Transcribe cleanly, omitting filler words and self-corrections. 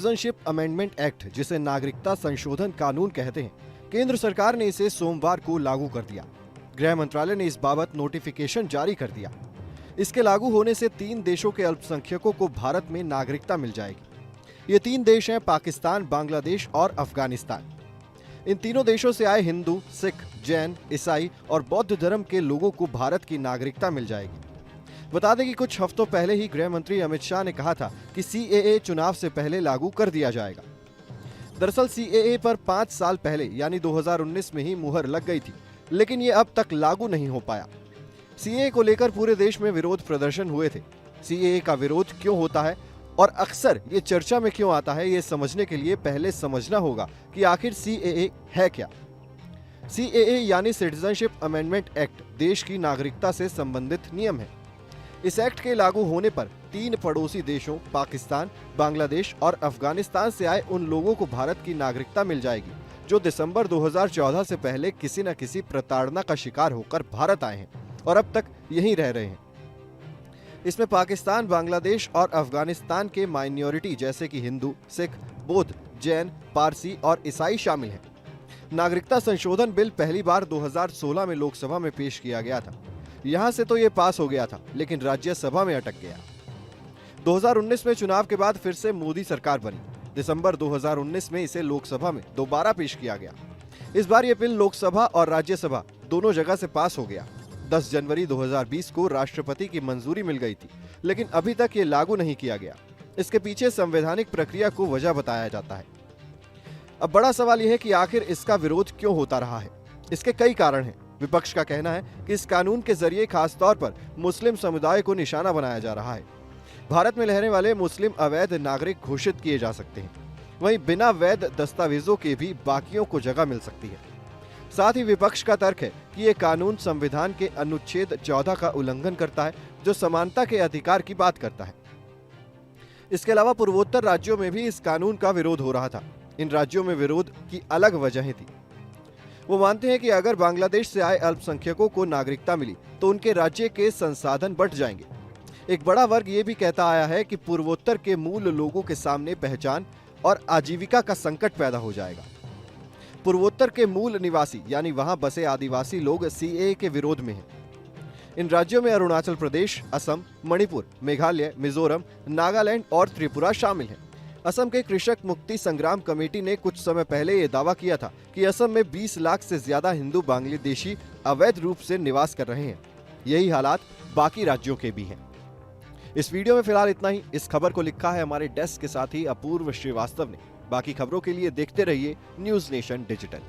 Citizenship amendment act, जिसे नागरिकता संशोधन कानून कहते हैं, केंद्र सरकार ने इसे सोमवार को लागू कर दिया। गृह मंत्रालय ने इस बाबत नोटिफिकेशन जारी कर दिया। इसके लागू होने से 3 देशों के अल्पसंख्यकों को भारत में नागरिकता मिल जाएगी। ये 3 देश हैं पाकिस्तान, बांग्लादेश और अफगानिस्तान। इन तीनों देशों से आए हिंदू, सिख, जैन, ईसाई और बौद्ध धर्म के लोगों को भारत की नागरिकता मिल जाएगी। बता दें कि कुछ हफ्तों पहले ही गृह मंत्री अमित शाह ने कहा था कि सीएए चुनाव से पहले लागू कर दिया जाएगा। दरअसल सीएए पर 5 साल पहले यानी 2019 में ही मुहर लग गई थी, लेकिन ये अब तक लागू नहीं हो पाया। सीएए को लेकर पूरे देश में विरोध प्रदर्शन हुए थे। सीएए का विरोध क्यों होता है और अक्सर ये चर्चा में क्यों आता है, ये समझने के लिए पहले समझना होगा कि आखिर सीएए है क्या। सीएए यानी सिटीजनशिप अमेंडमेंट एक्ट देश की नागरिकता से संबंधित नियम है। इस एक्ट के लागू होने पर 3 पड़ोसी देशों पाकिस्तान, बांग्लादेश और अफगानिस्तान से आए उन लोगों को भारत की नागरिकता मिल जाएगी जो दिसंबर 2014 से पहले किसी न किसी प्रताड़ना का शिकार होकर भारत आए हैं और अब तक यहीं रह रहे हैं। इसमें पाकिस्तान, बांग्लादेश और अफगानिस्तान के माइनॉरिटी जैसे कि हिंदू, सिख, बौद्ध, जैन, पारसी और ईसाई शामिल हैं। नागरिकता संशोधन बिल पहली बार 2016 में लोकसभा में पेश किया गया था। यहां से तो ये पास हो गया था, लेकिन राज्यसभा में अटक गया। 2019 में चुनाव के बाद फिर से मोदी सरकार बनी। दिसंबर 2019 में इसे लोकसभा में दोबारा पेश किया गया। इस बार ये बिल लोकसभा और राज्यसभा दोनों जगह से पास हो गया। 10 जनवरी 2020 को राष्ट्रपति की मंजूरी मिल गई थी, लेकिन अभी तक ये लागू नहीं किया गया। इसके पीछे संवैधानिक प्रक्रिया को वजह बताया जाता है। अब बड़ा सवाल यह है कि आखिर इसका विरोध क्यों होता रहा है। इसके कई कारण हैं। विपक्ष का कहना है कि इस कानून के जरिए खासतौर पर मुस्लिम समुदाय को निशाना बनाया जा रहा है। भारत में रहने वाले मुस्लिम अवैध नागरिक घोषित किए जा सकते हैं। वहीं बिना वैध दस्तावेजों के भी बाकियों को जगह मिल सकती है। साथ ही विपक्ष का तर्क है कि ये कानून संविधान के अनुच्छेद 14 का उल्लंघन करता है, जो समानता के अधिकार की बात करता है। इसके अलावा पूर्वोत्तर राज्यों में भी इस कानून का विरोध हो रहा था। इन राज्यों में विरोध की अलग वजहें थी। वो मानते हैं कि अगर बांग्लादेश से आए अल्पसंख्यकों को नागरिकता मिली तो उनके राज्य के संसाधन बढ़ जाएंगे। एक बड़ा वर्ग ये भी कहता आया है कि पूर्वोत्तर के मूल लोगों के सामने पहचान और आजीविका का संकट पैदा हो जाएगा। पूर्वोत्तर के मूल निवासी यानी वहां बसे आदिवासी लोग सीएए के विरोध में हैं। इन राज्यों में अरुणाचल प्रदेश, असम, मणिपुर, मेघालय, मिजोरम, नागालैंड और त्रिपुरा शामिल हैं। असम के कृषक मुक्ति संग्राम कमेटी ने कुछ समय पहले ये दावा किया था कि असम में 20 लाख से ज्यादा हिंदू बांग्लादेशी अवैध रूप से निवास कर रहे हैं। यही हालात बाकी राज्यों के भी हैं। इस वीडियो में फिलहाल इतना ही। इस खबर को लिखा है हमारे डेस्क के साथी अपूर्व श्रीवास्तव ने। बाकी खबरों के लिए देखते रहिए न्यूज़ नेशन डिजिटल।